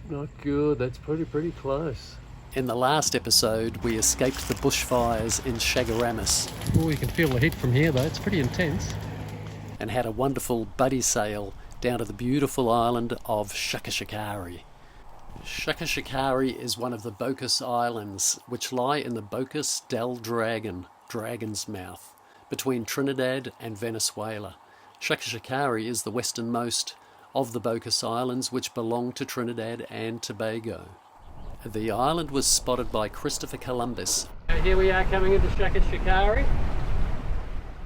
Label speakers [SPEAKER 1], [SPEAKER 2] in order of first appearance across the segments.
[SPEAKER 1] Not good, that's pretty close.
[SPEAKER 2] In the last episode, we escaped the bushfires in Shagaramas.
[SPEAKER 1] Oh, you can feel the heat from here though, it's pretty intense.
[SPEAKER 2] And had a wonderful buddy sail down to the beautiful island of Chachachacare. Chachachacare is one of the Bocas Islands, which lie in the Bocas del Dragon, Dragon's Mouth, between Trinidad and Venezuela. Chachachacare is the westernmost of the Bocas Islands, which belong to Trinidad and Tobago. The island was spotted by Christopher Columbus.
[SPEAKER 1] Here we are coming into Chachachacare.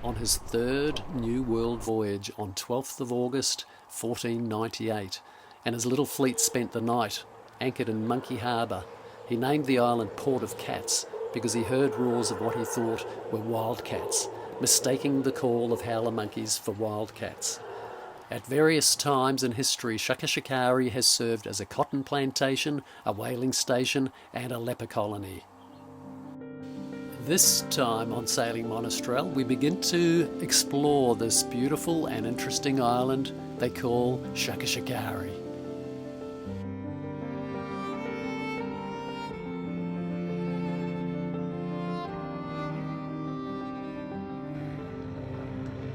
[SPEAKER 2] On his third New World voyage on 12th of August 1498, and his little fleet spent the night anchored in Monkey Harbour. He named the island Port of Cats because he heard roars of what he thought were wildcats, mistaking the call of howler monkeys for wildcats. At various times in history, Chachachacare has served as a cotton plantation, a whaling station, and a leper colony. This time on Sailing Monastrell, we begin to explore this beautiful and interesting island they call Chachachacare.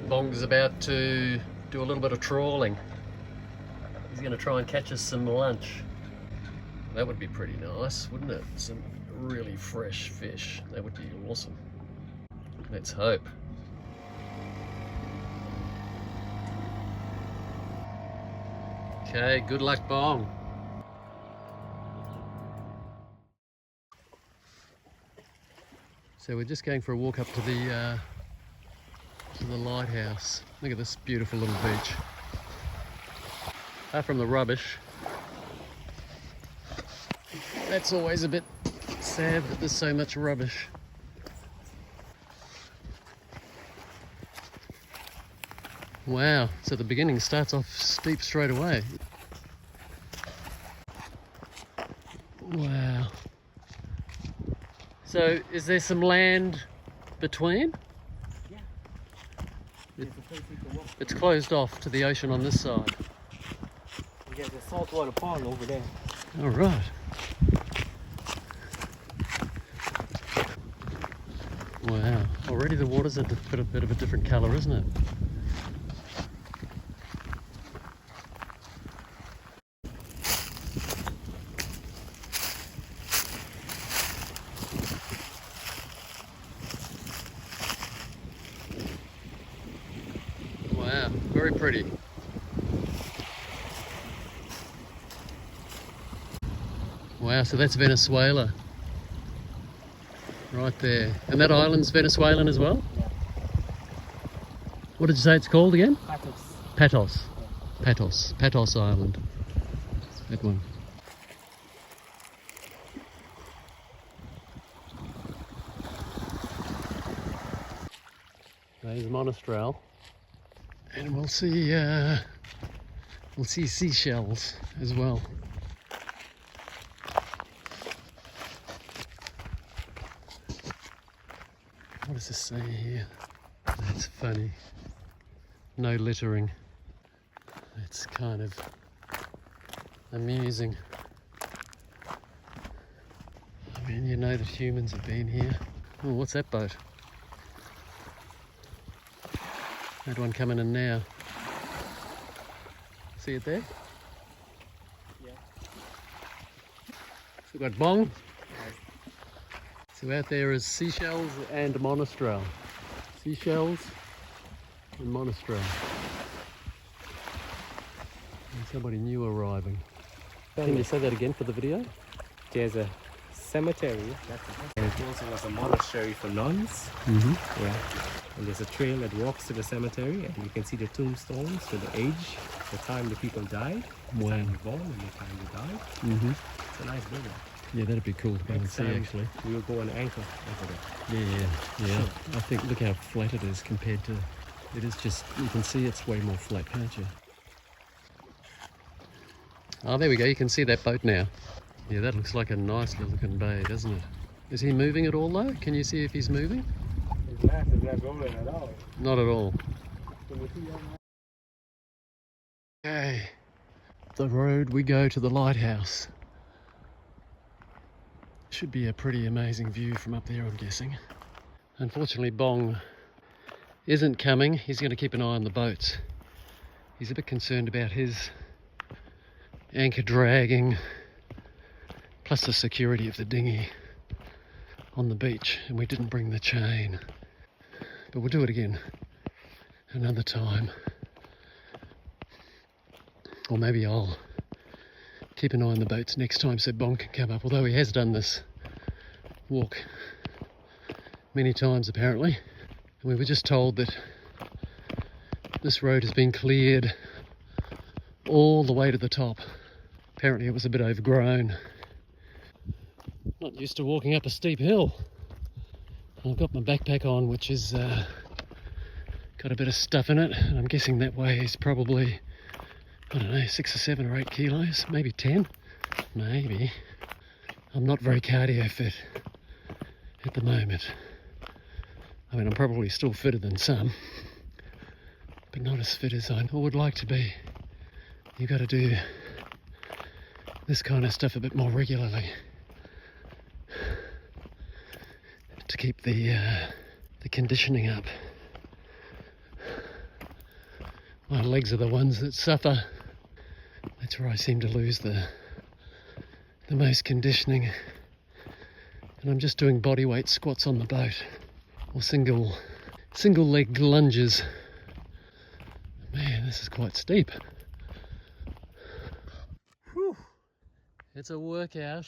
[SPEAKER 2] Bong's about to do a little bit of trawling. He's going to try and catch us some lunch. That would be pretty nice, wouldn't it? Some really fresh fish. That would be awesome. Let's hope. Okay, good luck, Bong. So we're just going for a walk up to the lighthouse. Look at this beautiful little beach. Apart from the rubbish, that's always a bit sad that there's so much rubbish. Wow, so the beginning starts off steep straight away. Wow. So is there some land between? It's closed off to the ocean on this side.
[SPEAKER 3] Yeah, the saltwater pond over there.
[SPEAKER 1] All right. Wow. Already the water's a bit of a different colour, isn't it? Wow, very pretty. Wow, so that's Venezuela. Right there. And that island's Venezuelan as well?
[SPEAKER 3] Yeah.
[SPEAKER 1] What did you say it's called again?
[SPEAKER 3] Patos.
[SPEAKER 1] Patos. Patos. Patos Island. That one. There's Monastrell. And we'll see seashells as well. What does this say here? That's funny. No littering. It's kind of amusing. I mean, you know that humans have been here. Oh, what's that boat? That one coming in now. See it there?
[SPEAKER 3] Yeah.
[SPEAKER 1] So we've got Bong. So out there is seashells and Monastrell. Seashells and Monastrell. And somebody new arriving. Can you say that again for the video?
[SPEAKER 3] There's a cemetery. And it also was a monastery for nuns.
[SPEAKER 1] Mm-hmm.
[SPEAKER 3] Yeah. And there's a trail that walks to the cemetery, and you can see the tombstones to the age, the time the people died, the time they born, and the time they died.
[SPEAKER 1] Mm-hmm.
[SPEAKER 3] It's a nice building.
[SPEAKER 1] Yeah, that'd be cool to go and see actually.
[SPEAKER 3] We'll go and anchor over there.
[SPEAKER 1] Yeah. I think, look how flat it is compared to, it is just, you can see it's way more flat, can't you? Oh, there we go, you can see that boat now. Yeah, that looks like a nice looking bay, doesn't it? Is he moving at all though? Can you see if he's moving?
[SPEAKER 3] It's not rolling at all.
[SPEAKER 1] Not at all. Okay, the road we go to the lighthouse. Should be a pretty amazing view from up there, I'm guessing. Unfortunately, Bong isn't coming. He's going to keep an eye on the boats. He's a bit concerned about his anchor dragging, plus the security of the dinghy on the beach, and we didn't bring the chain. But we'll do it again another time. Or maybe I'll keep an eye on the boats next time so Bong can come up, although he has done this walk many times apparently. And we were just told that this road has been cleared all the way to the top. Apparently it was a bit overgrown. Not used to walking up a steep hill. I've got my backpack on, which is got a bit of stuff in it, and I'm guessing that weighs probably, I don't know, 6 or 7 or 8 kilos, maybe 10, maybe. I'm not very cardio fit at the moment. I mean, I'm probably still fitter than some, but not as fit as I would like to be. You've got to do this kind of stuff a bit more regularly to keep the conditioning up. My legs are the ones that suffer. That's where I seem to lose the most conditioning. And I'm just doing body weight squats on the boat, or single leg lunges. Man, this is quite steep. Whew. It's a workout,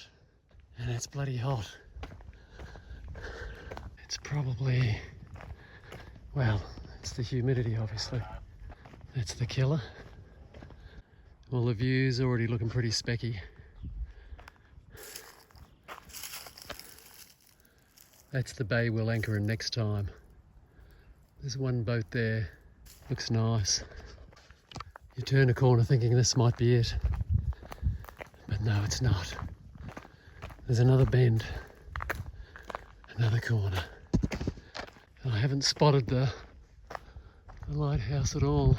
[SPEAKER 1] and it's bloody hot. It's probably, well, it's the humidity obviously. That's the killer. Well, the view's already looking pretty specky. That's the bay we'll anchor in next time. There's one boat there, looks nice. You turn a corner thinking this might be it, but no, it's not. There's another bend, another corner. And I haven't spotted the lighthouse at all.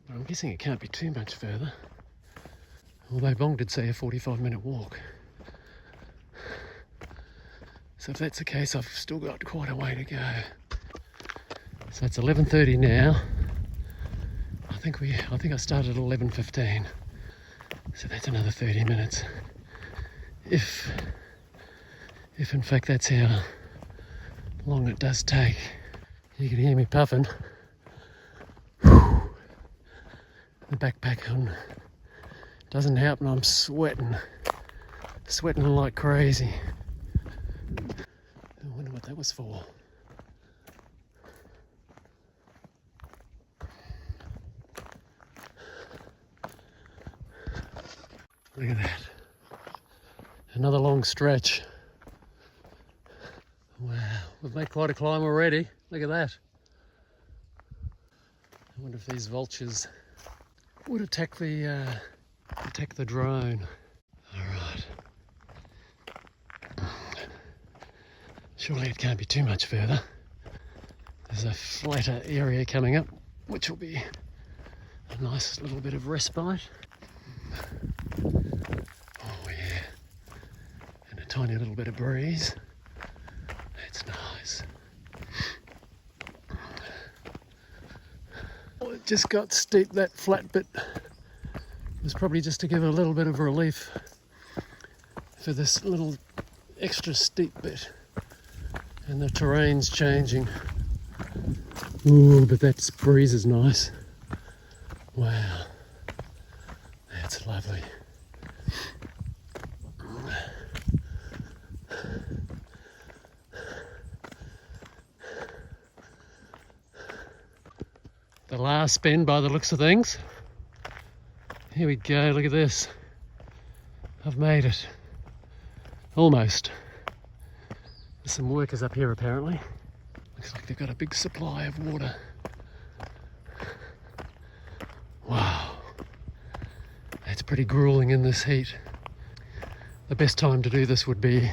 [SPEAKER 1] But I'm guessing it can't be too much further. Although Bong did say a 45-minute walk. So if that's the case, I've still got quite a way to go. So it's 11:30 now. I think I started at 11:15. So that's another 30 minutes. If in fact that's how long it does take. You can hear me puffing. Whew. The backpack on doesn't help, and I'm sweating like crazy. I wonder what that was for. Look at that. Another long stretch. Wow, we've made quite a climb already. Look at that. I wonder if these vultures would attack the drone. All right. Surely it can't be too much further. There's a flatter area coming up, which will be a nice little bit of respite. Oh yeah, and a tiny little bit of breeze. That's nice. Well, it just got steep, that flat bit. It was probably just to give a little bit of relief for this little extra steep bit. And the terrain's changing. Ooh, but that breeze is nice. Wow, that's lovely. The last bend by the looks of things. Here we go, look at this. I've made it. Almost. There's some workers up here apparently. Looks like they've got a big supply of water. Wow. That's pretty grueling in this heat. The best time to do this would be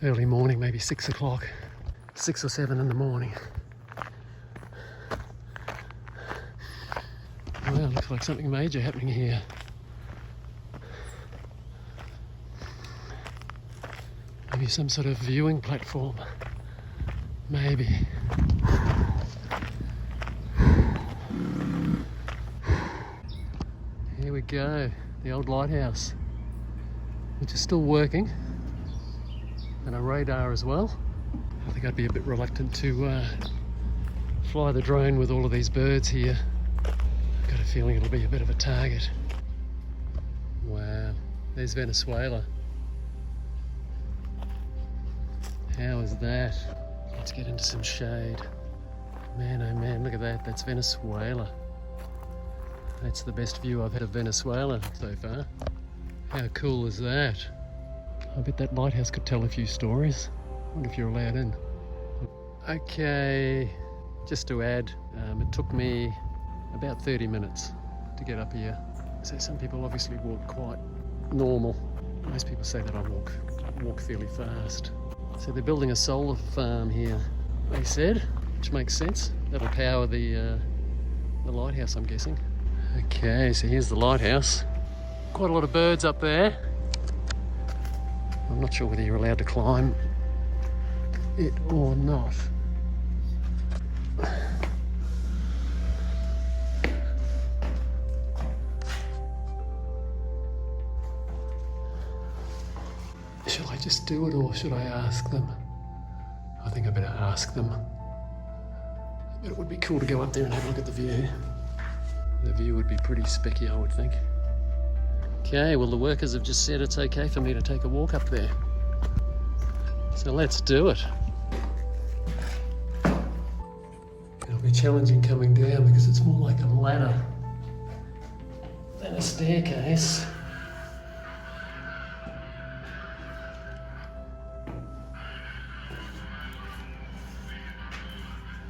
[SPEAKER 1] early morning, maybe 6 o'clock. 6 or 7 in the morning. Well, looks like something major happening here. Maybe some sort of viewing platform. Maybe. Here we go, the old lighthouse, which is still working, and a radar as well. I think I'd be a bit reluctant to fly the drone with all of these birds here. I've got a feeling it'll be a bit of a target. Wow, there's Venezuela. How is that? Let's get into some shade. Man, oh man, look at that, that's Venezuela. That's the best view I've had of Venezuela so far. How cool is that? I bet that lighthouse could tell a few stories. I wonder if you're allowed in. Okay, just to add, it took me about 30 minutes to get up here. So some people obviously walk quite normal. Most people say that I walk fairly fast. So they're building a solar farm here, they said, which makes sense. That'll power the lighthouse, I'm guessing. Okay, so here's the lighthouse. Quite a lot of birds up there. I'm not sure whether you're allowed to climb it or not. Shall I just do it or should I ask them? I think I better ask them. But it would be cool to go up there and have a look at the view. The view would be pretty specky, I would think. Okay, well the workers have just said it's okay for me to take a walk up there. So let's do it. It'll be challenging coming down because it's more like a ladder than a staircase.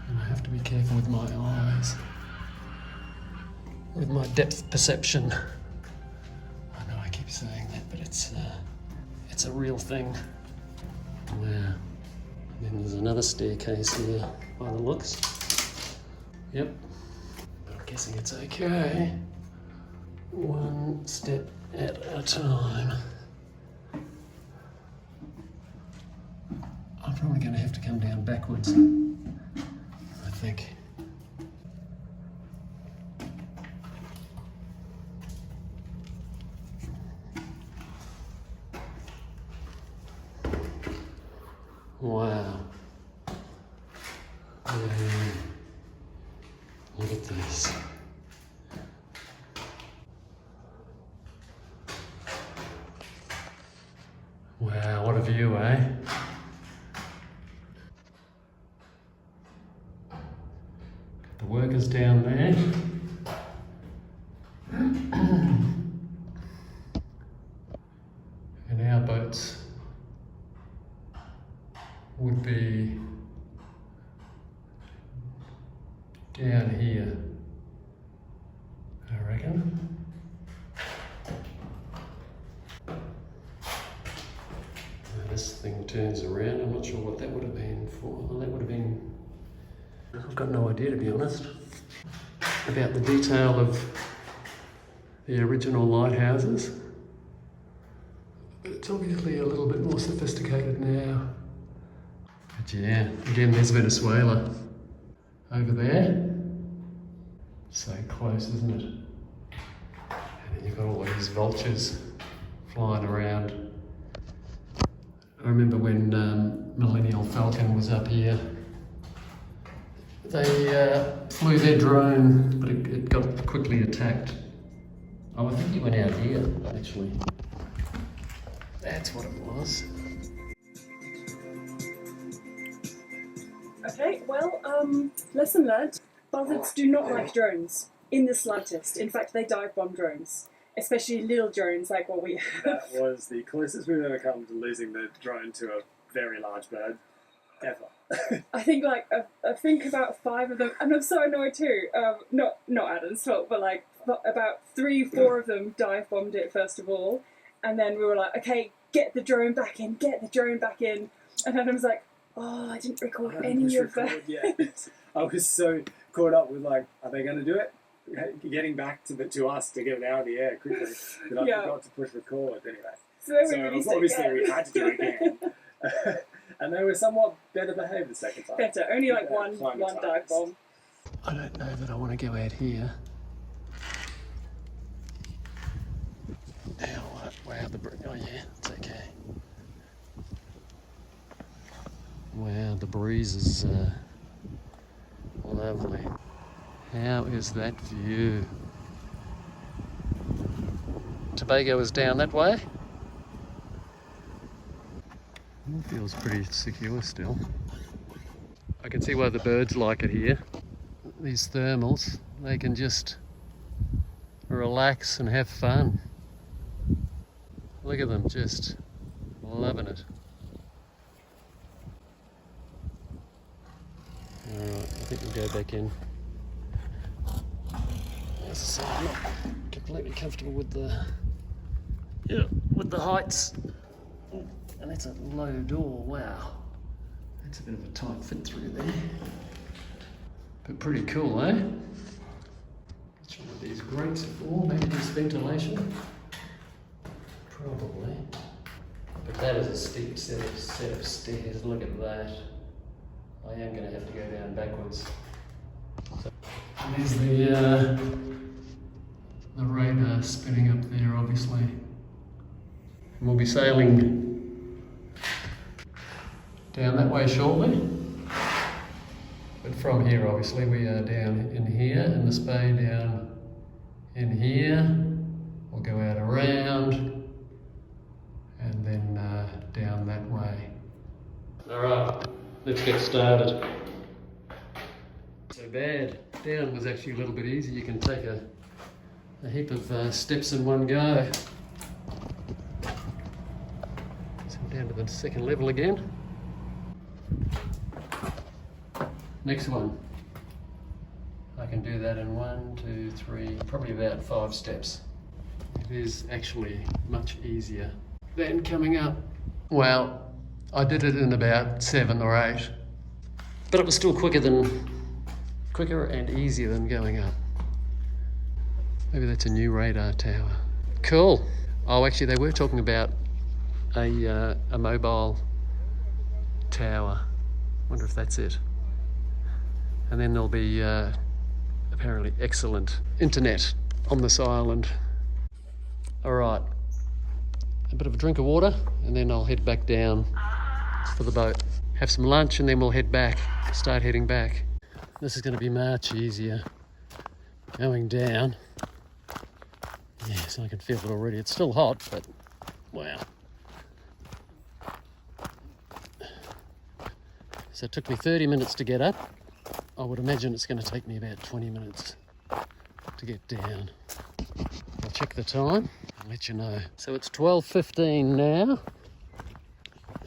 [SPEAKER 1] And I have to be careful with my eyes. With my depth perception. I know I keep saying that, but it's a real thing. Wow. And then there's another staircase here by the looks. Yep. But I'm guessing it's okay. One step at a time. I'm probably going to have to come down backwards, I think. Wow. Look at this. Wow, what a view, eh? The workers down there. And our boats would be down here, I reckon. Now this thing turns around. I'm not sure what that would have been for. Well, that would have been... I've got no idea, to be honest, about the detail of the original lighthouses. But it's obviously a little bit more sophisticated now. But yeah, again, there's Venezuela over there. So close, isn't it? And then you've got all these vultures flying around. I remember when Millennial Falcon was up here, they flew their drone, but it got quickly attacked. Oh, I think he went out here, actually. That's what it was.
[SPEAKER 4] Okay, well, lesson learned. Buzzards do not like drones in the slightest. In fact, they dive bomb drones, especially little drones like what we have.
[SPEAKER 5] That was the closest we've ever come to losing the drone to a very large bird, ever.
[SPEAKER 4] I think I think about 5 of them, and I'm so annoyed too. Not Adam's fault, but like about 3-4 of them dive bombed it first of all, and then we were like, okay, get the drone back in, and Adam's like, oh, I didn't record any of that.
[SPEAKER 5] Yet. I was so caught up with like, are they going to do it? Getting back to us to get it out of the air quickly that I forgot to push record anyway.
[SPEAKER 4] So we
[SPEAKER 5] obviously we had to do it again. And they were somewhat better behaved the second time.
[SPEAKER 4] Better. Only like
[SPEAKER 5] Yeah,
[SPEAKER 4] one
[SPEAKER 5] climate
[SPEAKER 4] dive bomb.
[SPEAKER 1] I don't know that I want to go out here. Now, wow, oh yeah, it's okay. Wow, the breeze is lovely. How is that view? Tobago is down that way. It feels pretty secure still. I can see why the birds like it here. These thermals, they can just relax and have fun. Look at them, just loving it. Alright, I think we'll go back in. As I say, I'm not completely comfortable with the heights. And that's a low door, wow. That's a bit of a tight fit through there. But pretty cool, eh? That's what these grates are for, maybe just ventilation. Probably. But that is a steep set of stairs, look at that. I am going to have to go down backwards. So, there's the radar spinning up there, obviously. And we'll be sailing down that way shortly. But from here, obviously, we are down in here, in this bay down in here. We'll go out around and then down that way. All right, let's get started. So bad. Down was actually a little bit easy. You can take a heap of steps in one go. So down to the second level again. Next one. I can do that in 1, 2, 3, probably about 5 steps. It is actually much easier than coming up. Well, I did it in about 7 or 8, but it was still quicker and easier than going up. Maybe that's a new radar tower. Cool. Oh, actually, they were talking about a mobile tower. Wonder if that's it. And then there'll be apparently excellent internet on this island. All right, a bit of a drink of water, and then I'll head back down for the boat. Have some lunch, and then we'll head back, start heading back. This is going to be much easier going down. Yes, I can feel it already. It's still hot, but wow. So it took me 30 minutes to get up. I would imagine it's going to take me about 20 minutes to get down. I'll check the time and let you know. So it's 12:15 now.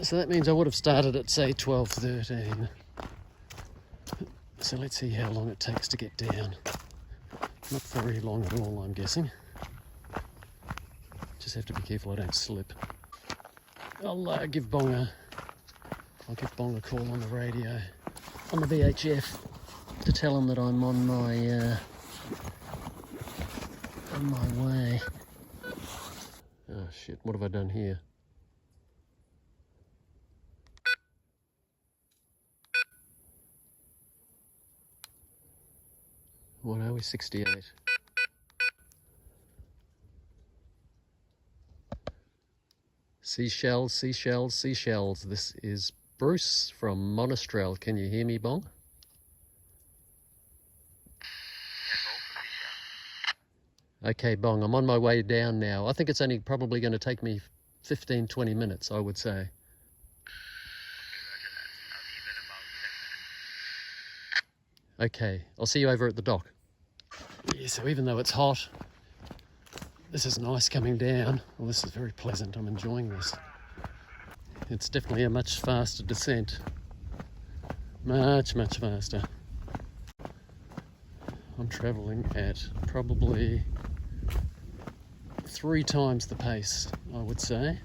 [SPEAKER 1] So that means I would have started at, say, 12:13. So let's see how long it takes to get down. Not very long at all, I'm guessing. Just have to be careful I don't slip. I'll give Bong a call on the radio, on the VHF, to tell him that I'm on my way. Oh shit, what have I done here? What are we, 68? Seashells, seashells, seashells. This is Bruce from Monastrell. Can you hear me, Bong? Okay, Bong, I'm on my way down now. I think it's only probably going to take me 15, 20 minutes, I would say. Okay, I'll see you over at the dock. Yeah, so even though it's hot, this is nice coming down. Well, this is very pleasant. I'm enjoying this. It's definitely a much faster descent. Much, much faster. I'm travelling at probably 3 times the pace, I would say.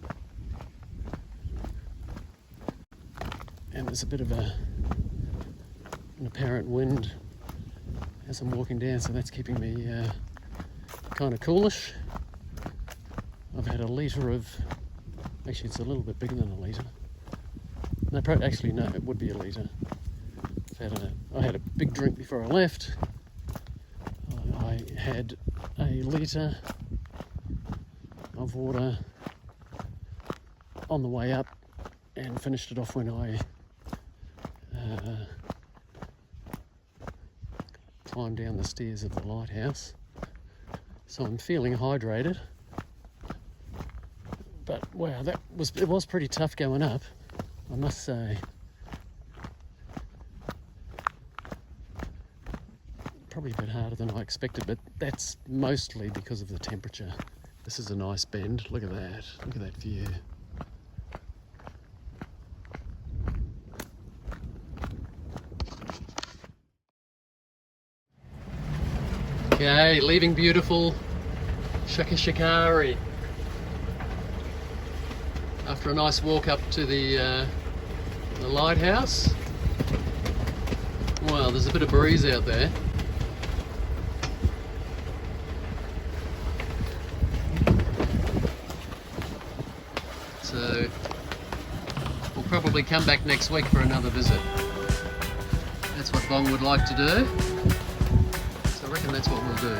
[SPEAKER 1] And there's a bit of an apparent wind as I'm walking down, so that's keeping me kind of coolish. I've had a litre of, actually it's a little bit bigger than a litre, No, actually no, it would be a litre. I had a big drink before I left. I had a litre of water on the way up and finished it off when I climbed down the stairs of the lighthouse. So I'm feeling hydrated. But wow, it was pretty tough going up, I must say. Probably a bit harder than I expected, but that's mostly because of the temperature. This is a nice bend. Look at that. Look at that view. Okay, leaving beautiful Chachachacare after a nice walk up to the lighthouse. Well, there's a bit of breeze out there. So we'll probably come back next week for another visit. That's what Bong would like to do. So I reckon that's what we'll do.